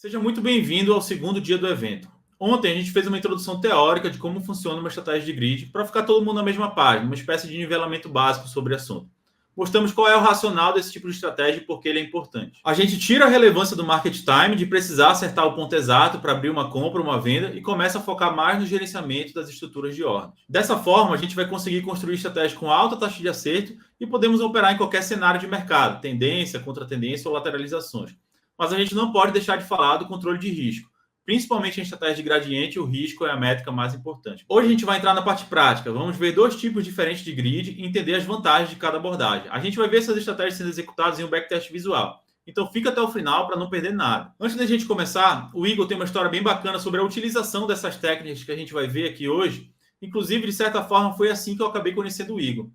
Seja muito bem-vindo ao segundo dia do evento. Ontem a gente fez uma introdução teórica de como funciona uma estratégia de grid para ficar todo mundo na mesma página, uma espécie de nivelamento básico sobre o assunto. Mostramos qual é o racional desse tipo de estratégia e por que ele é importante. A gente tira a relevância do market time, de precisar acertar o ponto exato para abrir uma compra ou uma venda, e começa a focar mais no gerenciamento das estruturas de ordens. Dessa forma, a gente vai conseguir construir estratégias com alta taxa de acerto e podemos operar em qualquer cenário de mercado, tendência, contra-tendência ou lateralizações. Mas a gente não pode deixar de falar do controle de risco. Principalmente em estratégia de gradiente, o risco é a métrica mais importante. Hoje a gente vai entrar na parte prática. Vamos ver dois tipos diferentes de grid e entender as vantagens de cada abordagem. A gente vai ver essas estratégias sendo executadas em um backtest visual. Então fica até o final para não perder nada. Antes da gente começar, o Igor tem uma história bem bacana sobre a utilização dessas técnicas que a gente vai ver aqui hoje. Inclusive, de certa forma, foi assim que eu acabei conhecendo o Igor.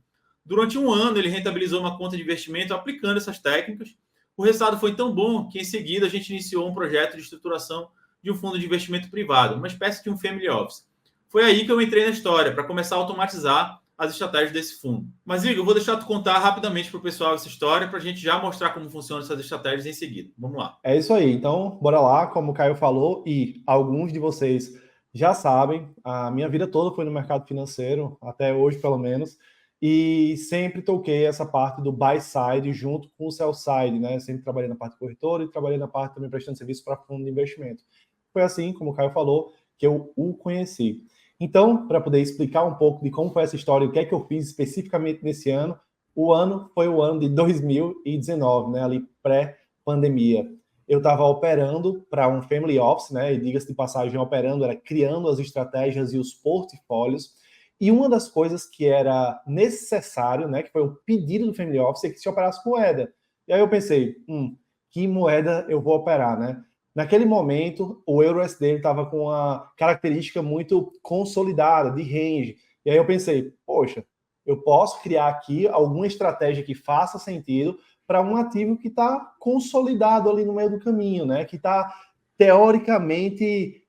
Durante um ano, ele rentabilizou uma conta de investimento aplicando essas técnicas. O resultado foi tão bom que, em seguida, a gente iniciou um projeto de estruturação de um fundo de investimento privado, uma espécie de um family office. Foi aí que eu entrei na história, para começar a automatizar as estratégias desse fundo. Mas, Igor, eu vou deixar tu contar rapidamente para o pessoal essa história, para a gente já mostrar como funcionam essas estratégias em seguida. Vamos lá. É isso aí. Então, bora lá, como o Caio falou, e alguns de vocês já sabem, a minha vida toda foi no mercado financeiro, até hoje pelo menos, e sempre toquei essa parte do buy side junto com o sell side, né? Sempre trabalhei na parte corretora e trabalhei na parte também prestando serviço para fundo de investimento. Foi assim, como o Caio falou, que eu o conheci. Então, para poder explicar um pouco de como foi essa história e o que é que eu fiz especificamente nesse ano, o ano foi o ano de 2019, né? Ali pré-pandemia. Eu estava operando para um family office, né? E diga-se de passagem, operando era criando as estratégias e os portfólios. E uma das coisas que era necessário, né? Que foi um pedido do family office, é que se operasse moeda. E aí eu pensei, que moeda eu vou operar, né? Naquele momento, o EURUSD estava com uma característica muito consolidada, de range. E aí eu pensei, poxa, eu posso criar aqui alguma estratégia que faça sentido para um ativo que está consolidado ali no meio do caminho, né? Que está teoricamente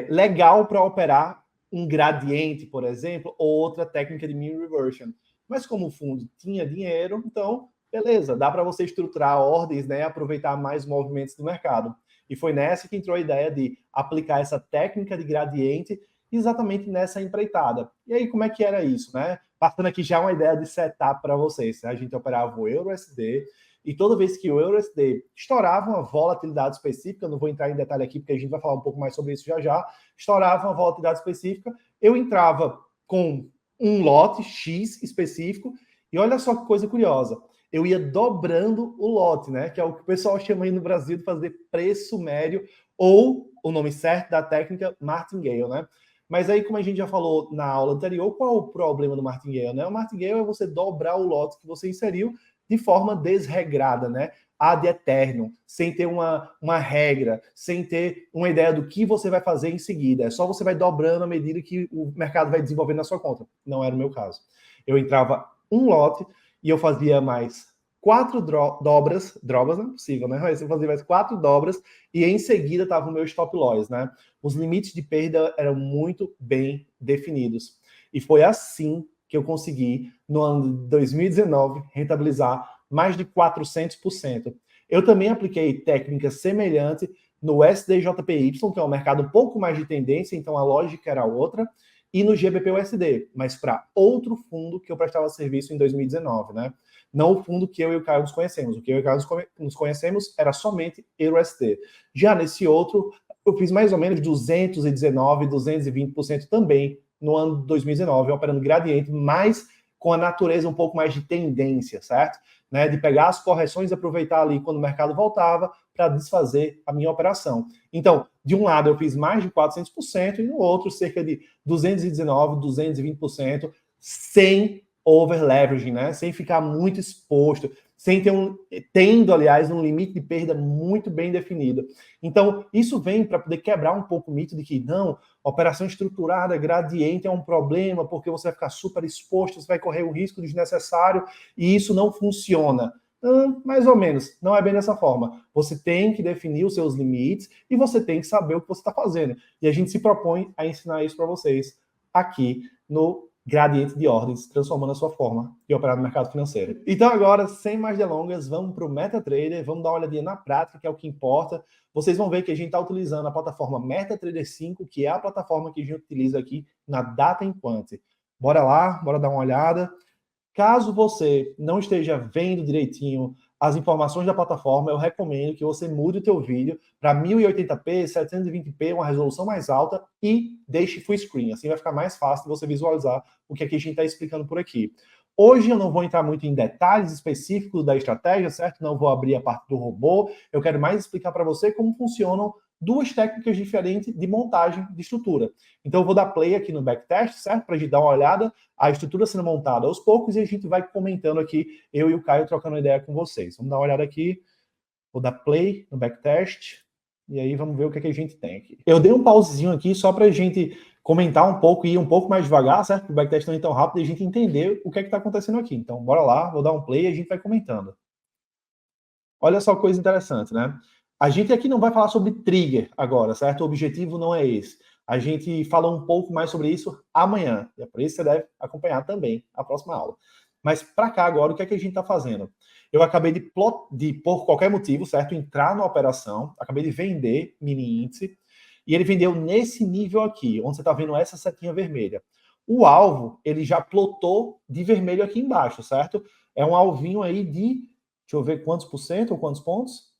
legal para operar um gradiente, por exemplo, ou outra técnica de mean reversion. Mas como o fundo tinha dinheiro, então, beleza, dá para você estruturar ordens, né? Aproveitar mais movimentos do mercado. E foi nessa que entrou a ideia de aplicar essa técnica de gradiente exatamente nessa empreitada. E aí, como é que era isso, né? Passando aqui já uma ideia de setup para vocês. Né? A gente operava o EURUSD e toda vez que o EURUSD estourava uma volatilidade específica, não vou entrar em detalhe aqui porque a gente vai falar um pouco mais sobre isso já, estourava uma volatilidade específica, eu entrava com um lote X específico e olha só que coisa curiosa, eu ia dobrando o lote, né? Que é o que o pessoal chama aí no Brasil de fazer preço médio, ou o nome certo da técnica, martingale, né? Mas aí, como a gente já falou na aula anterior, qual o problema do martingale, né? O martingale é você dobrar o lote que você inseriu de forma desregrada, né? Ad eternum, sem ter uma regra, sem ter uma ideia do que você vai fazer em seguida. É só você vai dobrando à medida que o mercado vai desenvolvendo na sua conta. Não era o meu caso. Eu entrava um lote e eu fazia mais 4 dobras não é possível, né? Mas eu fazia mais 4 dobras e em seguida estava o meu stop loss, né? Os limites de perda eram muito bem definidos. E foi assim que eu consegui, no ano de 2019, rentabilizar mais de 400%. Eu também apliquei técnicas semelhantes no SDJPY, que é um mercado um pouco mais de tendência, então a lógica era outra, e no GBP-USD, mas para outro fundo que eu prestava serviço em 2019, né? Não o fundo que eu e o Caio nos conhecemos. O que eu e o Caio nos conhecemos era somente EURUSD. Já nesse outro, eu fiz mais ou menos 219%, 220% também no ano de 2019, operando gradiente, mas com a natureza um pouco mais de tendência, certo? Né, de pegar as correções e aproveitar ali quando o mercado voltava para desfazer a minha operação. Então, de um lado eu fiz mais de 400% e no outro cerca de 219%, 220%, sem over-leveraging, né? Sem ficar muito exposto, sem ter tendo, aliás, um limite de perda muito bem definido. Então, isso vem para poder quebrar um pouco o mito de que, não, operação estruturada, gradiente é um problema, porque você vai ficar super exposto, você vai correr um risco desnecessário, e isso não funciona. Mais ou menos, não é bem dessa forma. Você tem que definir os seus limites e você tem que saber o que você está fazendo. E a gente se propõe a ensinar isso para vocês aqui no gradiente de ordens, transformando a sua forma de operar no mercado financeiro. Então agora, sem mais delongas, vamos para o MetaTrader, vamos dar uma olhadinha na prática, que é o que importa. Vocês vão ver que a gente está utilizando a plataforma MetaTrader 5, que é a plataforma que a gente utiliza aqui na Data Enquant. Bora lá, bora dar uma olhada. Caso você não esteja vendo direitinho as informações da plataforma, eu recomendo que você mude o teu vídeo para 1080p, 720p, uma resolução mais alta e deixe full screen. Assim vai ficar mais fácil de você visualizar o que a gente está explicando por aqui. Hoje eu não vou entrar muito em detalhes específicos da estratégia, certo? Não vou abrir a parte do robô. Eu quero mais explicar para você como funcionam duas técnicas diferentes de montagem de estrutura. Então eu vou dar play aqui no backtest, certo? Para a gente dar uma olhada, a estrutura sendo montada aos poucos e a gente vai comentando aqui, eu e o Caio trocando ideia com vocês. Vamos dar uma olhada aqui, vou dar play no backtest e aí vamos ver o que a gente tem aqui. Eu dei um pausezinho aqui só para a gente comentar um pouco e ir um pouco mais devagar, certo? O backtest não é tão rápido e a gente entender o que está acontecendo aqui. Então bora lá, vou dar um play e a gente vai comentando. Olha só coisa interessante, né? A gente aqui não vai falar sobre trigger agora, certo? O objetivo não é esse. A gente fala um pouco mais sobre isso amanhã. E é por isso que você deve acompanhar também a próxima aula. Mas para cá agora, o que é que a gente está fazendo? Eu acabei de, por qualquer motivo, certo? Entrar na operação, acabei de vender mini índice, e ele vendeu nesse nível aqui, onde você está vendo essa setinha vermelha. O alvo, ele já plotou de vermelho aqui embaixo, certo? É um alvinho aí de, deixa eu ver quantos por cento ou quantos pontos?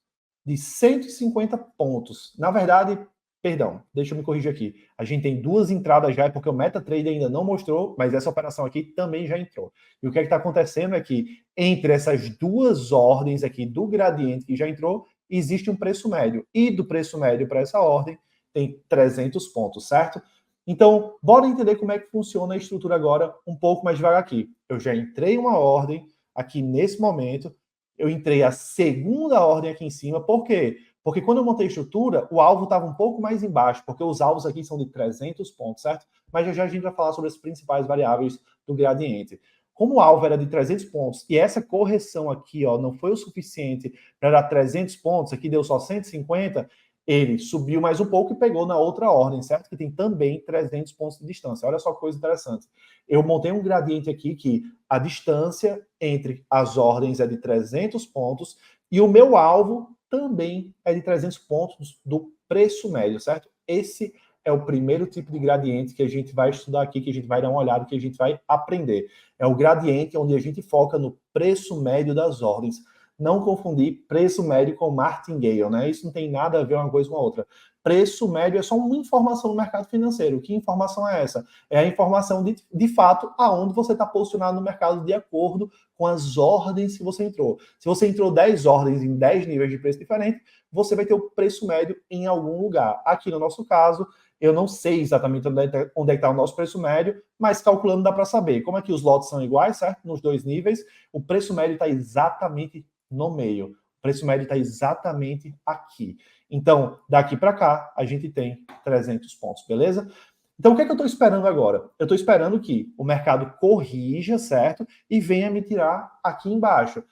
De 150 pontos. Na verdade, perdão, deixa eu me corrigir aqui. A gente tem duas entradas já, porque o MetaTrader ainda não mostrou, mas essa operação aqui também já entrou. E o que é que está acontecendo é que entre essas duas ordens aqui do gradiente que já entrou, existe um preço médio. E do preço médio para essa ordem tem 300 pontos, certo? Então, bora entender como é que funciona a estrutura agora um pouco mais devagar aqui. Eu já entrei uma ordem aqui nesse momento, eu entrei a segunda ordem aqui em cima, por quê? Porque quando eu montei a estrutura, o alvo estava um pouco mais embaixo, porque os alvos aqui são de 300 pontos, certo? Mas já a gente vai falar sobre as principais variáveis do gradiente. Como o alvo era de 300 pontos e essa correção aqui ó, não foi o suficiente para dar 300 pontos, aqui deu só 150, ele subiu mais um pouco e pegou na outra ordem, certo? Que tem também 300 pontos de distância. Olha só que coisa interessante. Eu montei um gradiente aqui que a distância entre as ordens é de 300 pontos e o meu alvo também é de 300 pontos do preço médio, certo? Esse é o primeiro tipo de gradiente que a gente vai estudar aqui, que a gente vai dar uma olhada, que a gente vai aprender. É o gradiente onde a gente foca no preço médio das ordens. Não confundir preço médio com martingale, né? Isso não tem nada a ver uma coisa com a outra. Preço médio é só uma informação no mercado financeiro. Que informação é essa? É a informação de fato aonde você está posicionado no mercado de acordo com as ordens que você entrou. Se você entrou 10 ordens em 10 níveis de preço diferentes, você vai ter o preço médio em algum lugar. Aqui no nosso caso, eu não sei exatamente onde é está o nosso preço médio, mas calculando dá para saber. Como é que os lotes são iguais, certo? Nos dois níveis, o preço médio está exatamente no meio. O preço médio está exatamente aqui. Então, daqui para cá, a gente tem 300 pontos, beleza? Então, o que é que eu estou esperando agora? Eu estou esperando que o mercado corrija, certo? E venha me tirar aqui embaixo.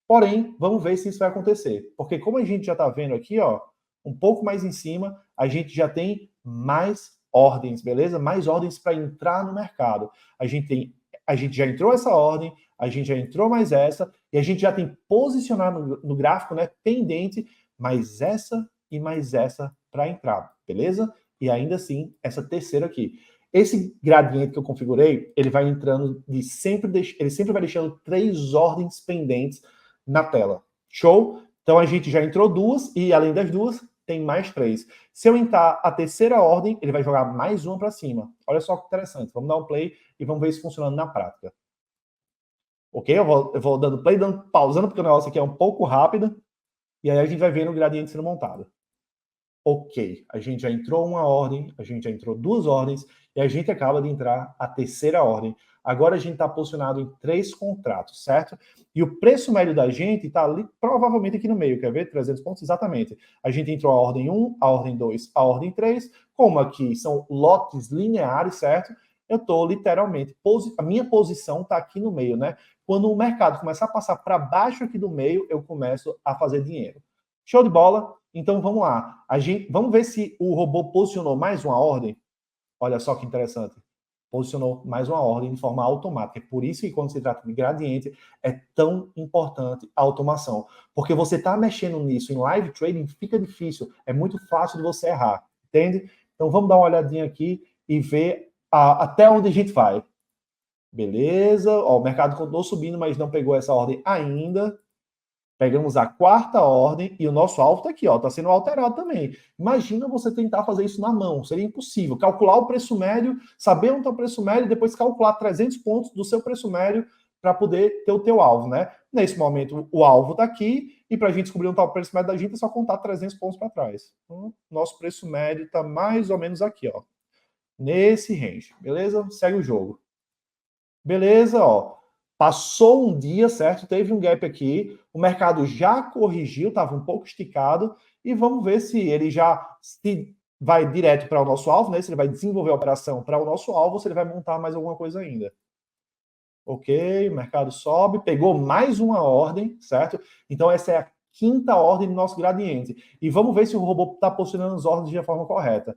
Porém, vamos ver se isso vai acontecer. Porque como a gente já está vendo aqui, ó, um pouco mais em cima, a gente já tem mais ordens, beleza? Mais ordens para entrar no mercado. A gente já entrou essa ordem, a gente já entrou mais essa, e a gente já tem posicionado no gráfico, né, pendente, mais essa e mais essa para entrar, beleza? E ainda assim, essa terceira aqui. Esse gradiente que eu configurei, ele vai entrando ele sempre vai deixando 3 ordens pendentes na tela. Show? Então a gente já entrou 2 e além das 2, tem mais 3. Se eu entrar a terceira ordem, ele vai jogar mais uma para cima. Olha só que interessante. Vamos dar um play e vamos ver isso funcionando na prática. Ok? Eu vou dando play, pausando, porque o negócio aqui é um pouco rápido. E aí a gente vai vendo o gradiente sendo montado. Ok, a gente já entrou uma ordem, a gente já entrou 2 ordens, e a gente acaba de entrar a terceira ordem. Agora a gente está posicionado em 3 contratos, certo? E o preço médio da gente está ali, provavelmente aqui no meio, quer ver? 300 pontos, exatamente. A gente entrou a ordem 1, a ordem 2, a ordem 3. Como aqui são lotes lineares, certo? Eu estou literalmente, a minha posição está aqui no meio, né? Quando o mercado começar a passar para baixo aqui do meio, eu começo a fazer dinheiro. Show de bola? Então vamos lá. Vamos ver se o robô posicionou mais uma ordem. Olha só que interessante. posicionou mais uma ordem de forma automática. É por isso que quando se trata de gradiente, é tão importante a automação. Porque você está mexendo nisso em live trading, fica difícil, é muito fácil de você errar, entende? Então vamos dar uma olhadinha aqui e ver até onde a gente vai. Beleza, ó, o mercado continuou subindo, mas não pegou essa ordem ainda. Pegamos a quarta ordem e o nosso alvo está aqui, ó, está sendo alterado também. Imagina você tentar fazer isso na mão, seria impossível. Calcular o preço médio, saber onde está o preço médio e depois calcular 300 pontos do seu preço médio para poder ter o teu alvo, né? Nesse momento, o alvo está aqui e para a gente descobrir onde está o preço médio da gente é só contar 300 pontos para trás. Então, nosso preço médio está mais ou menos aqui, ó, nesse range, beleza? Segue o jogo. Beleza, ó. Passou um dia, certo? Teve um gap aqui, o mercado já corrigiu, estava um pouco esticado, e vamos ver se ele já vai direto para o nosso alvo, né? Se ele vai desenvolver a operação para o nosso alvo, ou se ele vai montar mais alguma coisa ainda. Ok, o mercado sobe, pegou mais uma ordem, certo? Então essa é a quinta ordem do nosso gradiente. E vamos ver se o robô está posicionando as ordens de forma correta.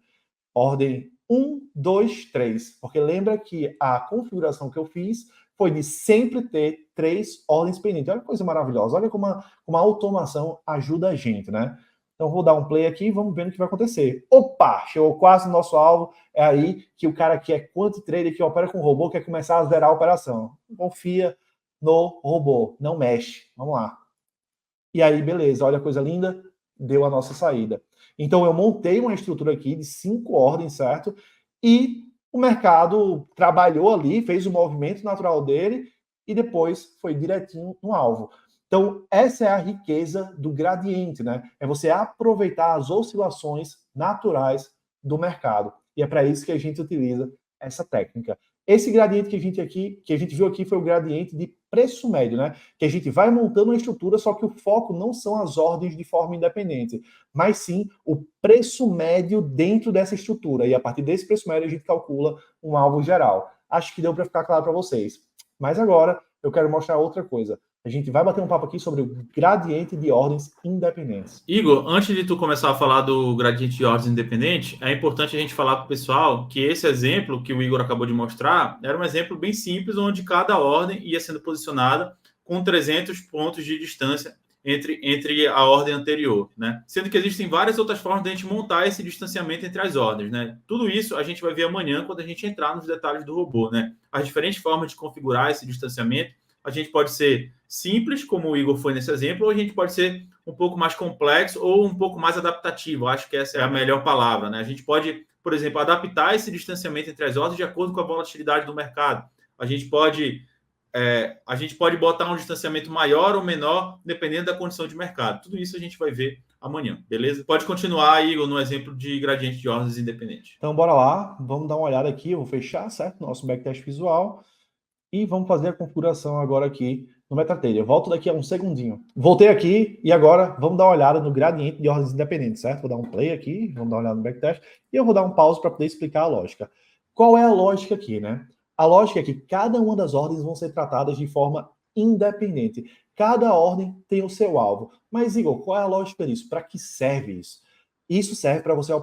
Ordem 1, 2, 3. Porque lembra que a configuração que eu fiz foi de sempre ter 3 ordens pendentes. Olha que coisa maravilhosa. Olha como a automação ajuda a gente, né? Então vou dar um play aqui e vamos ver o que vai acontecer. Opa! Chegou quase no nosso alvo. É aí que o cara que é quant trader, que opera com robô, quer começar a zerar a operação. Confia no robô. Não mexe. Vamos lá. E aí, beleza. Olha a coisa linda. Deu a nossa saída. Então, eu montei uma estrutura aqui de 5 ordens, certo? E o mercado trabalhou ali, fez o movimento natural dele e depois foi direitinho no alvo. Então, essa é a riqueza do gradiente, né? É você aproveitar as oscilações naturais do mercado. E é para isso que a gente utiliza essa técnica. Esse gradiente que a gente viu aqui foi o gradiente de preço médio, né? Que a gente vai montando uma estrutura, só que o foco não são as ordens de forma independente, mas sim o preço médio dentro dessa estrutura. E a partir desse preço médio a gente calcula um alvo geral. Acho que deu para ficar claro para vocês. Mas agora eu quero mostrar outra coisa. A gente vai bater um papo aqui sobre o gradiente de ordens independentes. Igor, antes de tu começar a falar do gradiente de ordens independente, é importante a gente falar para o pessoal que esse exemplo que o Igor acabou de mostrar era um exemplo bem simples, onde cada ordem ia sendo posicionada com 300 pontos de distância entre a ordem anterior, né? Sendo que existem várias outras formas de a gente montar esse distanciamento entre as ordens, né? Tudo isso a gente vai ver amanhã quando a gente entrar nos detalhes do robô, né? As diferentes formas de configurar esse distanciamento, a gente pode ser simples, como o Igor foi nesse exemplo, ou a gente pode ser um pouco mais complexo ou um pouco mais adaptativo. Acho que essa é a melhor palavra, né? A gente pode, por exemplo, adaptar esse distanciamento entre as ordens de acordo com a volatilidade do mercado. A gente pode botar um distanciamento maior ou menor, dependendo da condição de mercado. Tudo isso a gente vai ver amanhã, beleza? Pode continuar, Igor, no exemplo de gradiente de ordens independentes. Então, bora lá. Vamos dar uma olhada aqui. Eu vou fechar, certo? Nosso backtest visual. E vamos fazer a configuração agora aqui no MetaTrader. Eu volto daqui a um segundinho. Voltei aqui e agora vamos dar uma olhada no gradiente de ordens independentes, certo? Vou dar um play aqui, vamos dar uma olhada no backtest e eu vou dar um pause para poder explicar a lógica. Qual é a lógica aqui, né? A lógica é que cada uma das ordens vão ser tratadas de forma independente. Cada ordem tem o seu alvo. Mas, Igor, qual é a lógica disso? Para que serve isso? Isso serve para você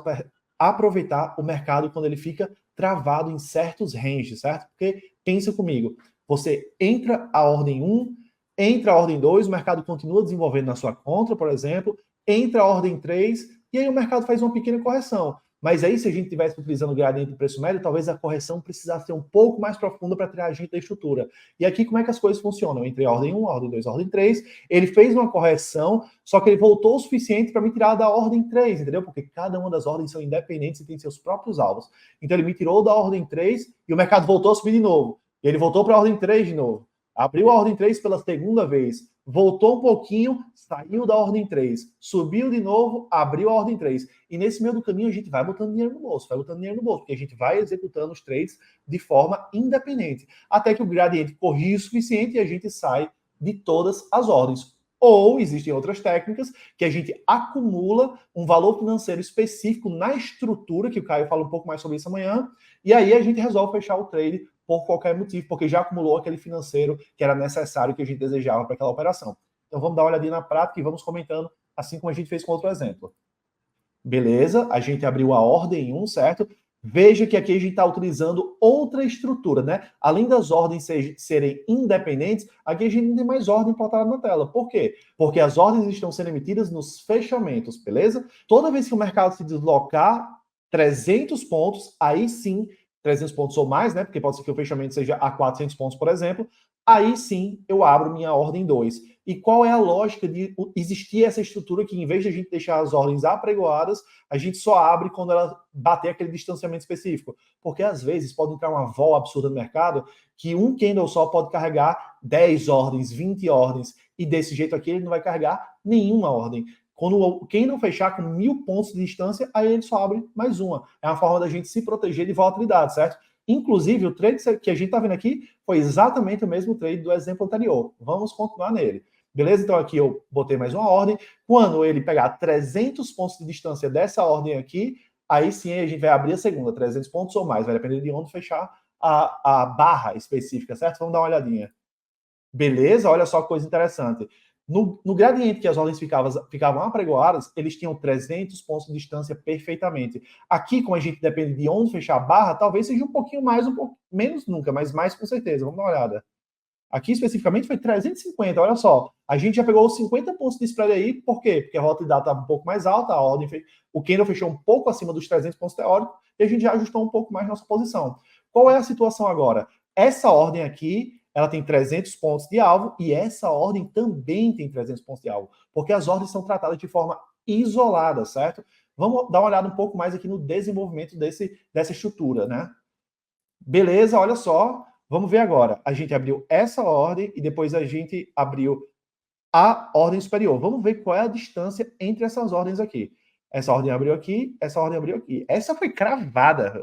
aproveitar o mercado quando ele fica travado em certos ranges, certo? Porque, pensa comigo, você entra a ordem 1, entra a ordem 2, o mercado continua desenvolvendo na sua contra, por exemplo, entra a ordem 3, e aí o mercado faz uma pequena correção. Mas aí, se a gente estivesse utilizando o gradiente de preço médio, talvez a correção precisasse ser um pouco mais profunda para tirar a gente da estrutura. E aqui, como é que as coisas funcionam? Entre a ordem 1, a ordem 2, a ordem 3, ele fez uma correção, só que ele voltou o suficiente para me tirar da ordem 3, entendeu? Porque cada uma das ordens são independentes e tem seus próprios alvos. Então, ele me tirou da ordem 3 e o mercado voltou a subir de novo. E ele voltou para a ordem 3 de novo. Abriu a ordem 3 pela segunda vez, voltou um pouquinho, saiu da ordem 3, subiu de novo, abriu a ordem 3. E nesse meio do caminho a gente vai botando dinheiro no bolso, porque a gente vai executando os trades de forma independente, até que o gradiente corrige o suficiente e a gente sai de todas as ordens. Ou existem outras técnicas que a gente acumula um valor financeiro específico na estrutura, que o Caio fala um pouco mais sobre isso amanhã, e aí a gente resolve fechar o trade por qualquer motivo, porque já acumulou aquele financeiro que era necessário, que a gente desejava para aquela operação. Então vamos dar uma olhadinha na prática e vamos comentando, assim como a gente fez com outro exemplo. Beleza, a gente abriu a ordem 1, certo? Veja que aqui a gente está utilizando outra estrutura, né? Além das ordens serem independentes, aqui a gente não tem mais ordem plotada na tela. Por quê? Porque as ordens estão sendo emitidas nos fechamentos, beleza? Toda vez que o mercado se deslocar 300 pontos, aí sim, 300 pontos ou mais, né? Porque pode ser que o fechamento seja a 400 pontos, por exemplo, aí sim eu abro minha ordem 2. E qual é a lógica de existir essa estrutura que, em vez de a gente deixar as ordens apregoadas, a gente só abre quando ela bater aquele distanciamento específico? Porque às vezes pode entrar uma vol absurda no mercado que um candle só pode carregar 10 ordens, 20 ordens, e desse jeito aqui ele não vai carregar nenhuma ordem. Quando o candle fechar com 1000 pontos de distância, aí ele só abre mais uma. É uma forma da gente se proteger de volatilidade, certo? Inclusive, o trade que a gente está vendo aqui foi exatamente o mesmo trade do exemplo anterior. Vamos continuar nele. Beleza? Então aqui eu botei mais uma ordem. Quando ele pegar 300 pontos de distância dessa ordem aqui, aí sim a gente vai abrir a segunda, 300 pontos ou mais. Vai depender de onde fechar a barra específica, certo? Vamos dar uma olhadinha. Beleza? Olha só que coisa interessante. No gradiente que as ordens ficavam apregoadas, eles tinham 300 pontos de distância perfeitamente. Aqui, como a gente depende de onde fechar a barra, talvez seja um pouquinho mais, um pouco menos nunca, mas mais com certeza. Vamos dar uma olhada. Aqui especificamente foi 350, olha só. A gente já pegou os 50 pontos de spread aí, por quê? Porque a volatilidade estava um pouco mais alta, a ordem o candle fechou um pouco acima dos 300 pontos teóricos e a gente já ajustou um pouco mais nossa posição. Qual é a situação agora? Essa ordem aqui, ela tem 300 pontos de alvo e essa ordem também tem 300 pontos de alvo, porque as ordens são tratadas de forma isolada, certo? Vamos dar uma olhada um pouco mais aqui no desenvolvimento dessa estrutura, né? Beleza, olha só. Vamos ver agora. A gente abriu essa ordem e depois a gente abriu a ordem superior. Vamos ver qual é a distância entre essas ordens aqui. Essa ordem abriu aqui, essa ordem abriu aqui. Essa foi cravada.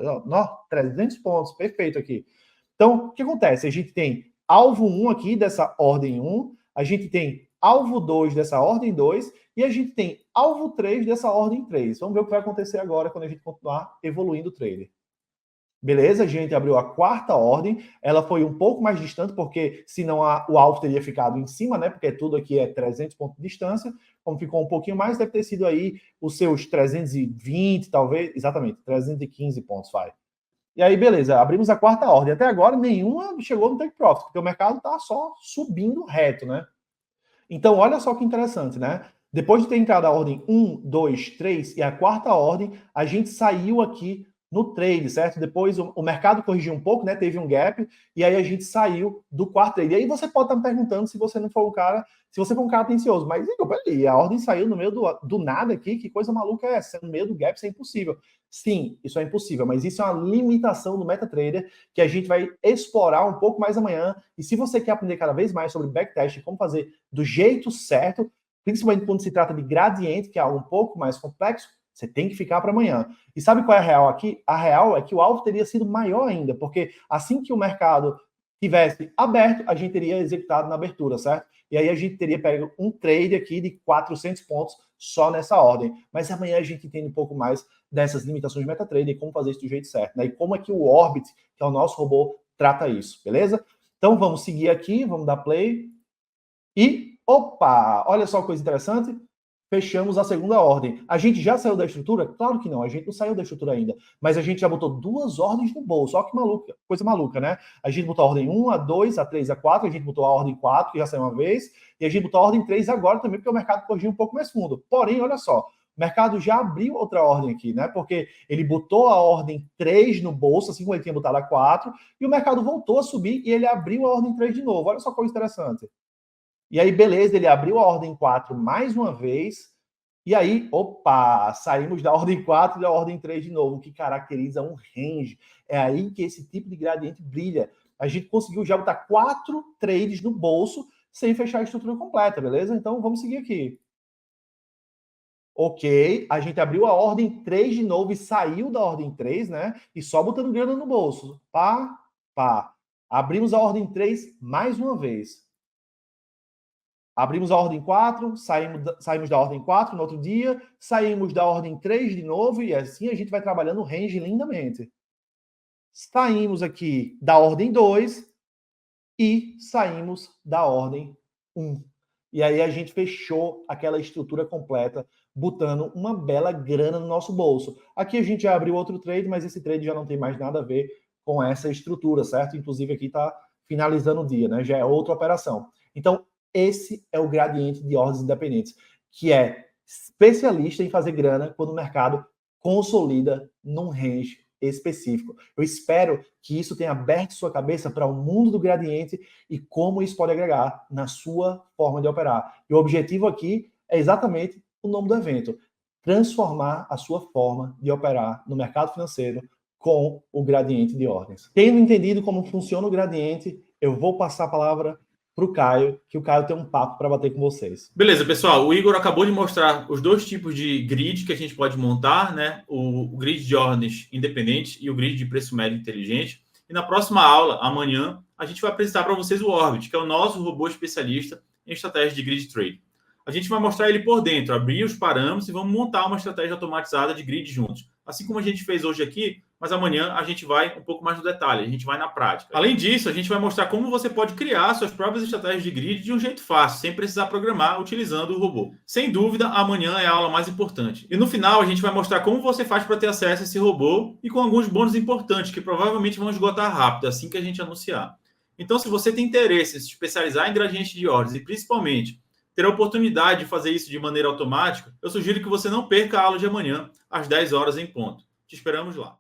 300 pontos, perfeito aqui. Então, o que acontece? A gente tem alvo 1 aqui dessa ordem 1, a gente tem alvo 2 dessa ordem 2 e a gente tem alvo 3 dessa ordem 3. Vamos ver o que vai acontecer agora quando a gente continuar evoluindo o trader. Beleza, a gente abriu a quarta ordem, ela foi um pouco mais distante, porque senão o alvo teria ficado em cima, né? Porque tudo aqui é 300 pontos de distância, como ficou um pouquinho mais, deve ter sido aí os seus 320, talvez, exatamente, 315 pontos, vai. E aí, beleza, abrimos a quarta ordem. Até agora, nenhuma chegou no take profit, porque o mercado tá só subindo reto, né? Então, olha só que interessante, né? Depois de ter entrado a ordem 1, 2, 3 e a quarta ordem, a gente saiu aqui no trade, certo? Depois o mercado corrigiu um pouco, né? Teve um gap, e aí a gente saiu do quarto trade. E aí você pode estar me perguntando se você não for um cara, se você for um cara atencioso, mas peraí, a ordem saiu no meio do nada aqui, que coisa maluca é essa? No meio do gap, isso é impossível. Sim, isso é impossível, mas isso é uma limitação do MetaTrader que a gente vai explorar um pouco mais amanhã. E se você quer aprender cada vez mais sobre backtest e como fazer do jeito certo, principalmente quando se trata de gradiente, que é algo um pouco mais complexo, você tem que ficar para amanhã. E sabe qual é a real aqui? A real é que o alvo teria sido maior ainda, porque assim que o mercado tivesse aberto, a gente teria executado na abertura, certo? E aí a gente teria pego um trade aqui de 400 pontos só nessa ordem. Mas amanhã a gente entende um pouco mais dessas limitações de MetaTrader e como fazer isso do jeito certo, né? E como é que o Orbit, que é o nosso robô, trata isso, beleza? Então vamos seguir aqui, vamos dar play. E, opa, olha só que coisa interessante. Fechamos a segunda ordem. A gente já saiu da estrutura? Claro que não, a gente não saiu da estrutura ainda. Mas a gente já botou 2 ordens no bolso. Olha que maluca, coisa maluca, né? A gente botou a ordem 1, a 2, a 3, a 4. A gente botou a ordem 4, que já saiu uma vez. E a gente botou a ordem 3 agora também, porque o mercado corrigiu um pouco mais fundo. Porém, olha só, o mercado já abriu outra ordem aqui, né? Porque ele botou a ordem 3 no bolso, assim como ele tinha botado a 4. E o mercado voltou a subir e ele abriu a ordem 3 de novo. Olha só que coisa interessante. E aí, beleza, ele abriu a ordem 4 mais uma vez. E aí, opa, saímos da ordem 4 e da ordem 3 de novo, o que caracteriza um range. É aí que esse tipo de gradiente brilha. A gente conseguiu já botar 4 trades no bolso sem fechar a estrutura completa, beleza? Então, vamos seguir aqui. Ok, a gente abriu a ordem 3 de novo e saiu da ordem 3, né? E só botando grana no bolso. Pá, pá. Abrimos a ordem 3 mais uma vez. Abrimos a ordem 4, saímos da ordem 4 no outro dia, saímos da ordem 3 de novo, e assim a gente vai trabalhando o range lindamente. Saímos aqui da ordem 2 e saímos da ordem 1. E aí a gente fechou aquela estrutura completa botando uma bela grana no nosso bolso. Aqui a gente já abriu outro trade, mas esse trade já não tem mais nada a ver com essa estrutura, certo? Inclusive aqui está finalizando o dia, né? Já é outra operação. Então, esse é o gradiente de ordens independentes, que é especialista em fazer grana quando o mercado consolida num range específico. Eu espero que isso tenha aberto sua cabeça para o mundo do gradiente e como isso pode agregar na sua forma de operar. E o objetivo aqui é exatamente o nome do evento: transformar a sua forma de operar no mercado financeiro com o gradiente de ordens. Tendo entendido como funciona o gradiente, eu vou passar a palavra para o Caio, que o Caio tem um papo para bater com vocês. Beleza, pessoal. O Igor acabou de mostrar os dois tipos de grid que a gente pode montar, né? O grid de ordens independente e o grid de preço médio inteligente. E na próxima aula, amanhã, a gente vai apresentar para vocês o Orbit, que é o nosso robô especialista em estratégia de grid trade. A gente vai mostrar ele por dentro, abrir os parâmetros e vamos montar uma estratégia automatizada de grid juntos. Assim como a gente fez hoje aqui, mas amanhã a gente vai um pouco mais no detalhe, a gente vai na prática. Além disso, a gente vai mostrar como você pode criar suas próprias estratégias de grid de um jeito fácil, sem precisar programar utilizando o robô. Sem dúvida, amanhã é a aula mais importante. E no final, a gente vai mostrar como você faz para ter acesso a esse robô e com alguns bônus importantes que provavelmente vão esgotar rápido assim que a gente anunciar. Então, se você tem interesse em se especializar em gradiente de ordens e principalmente ter a oportunidade de fazer isso de maneira automática, eu sugiro que você não perca a aula de amanhã, às 10 horas em ponto. Te esperamos lá.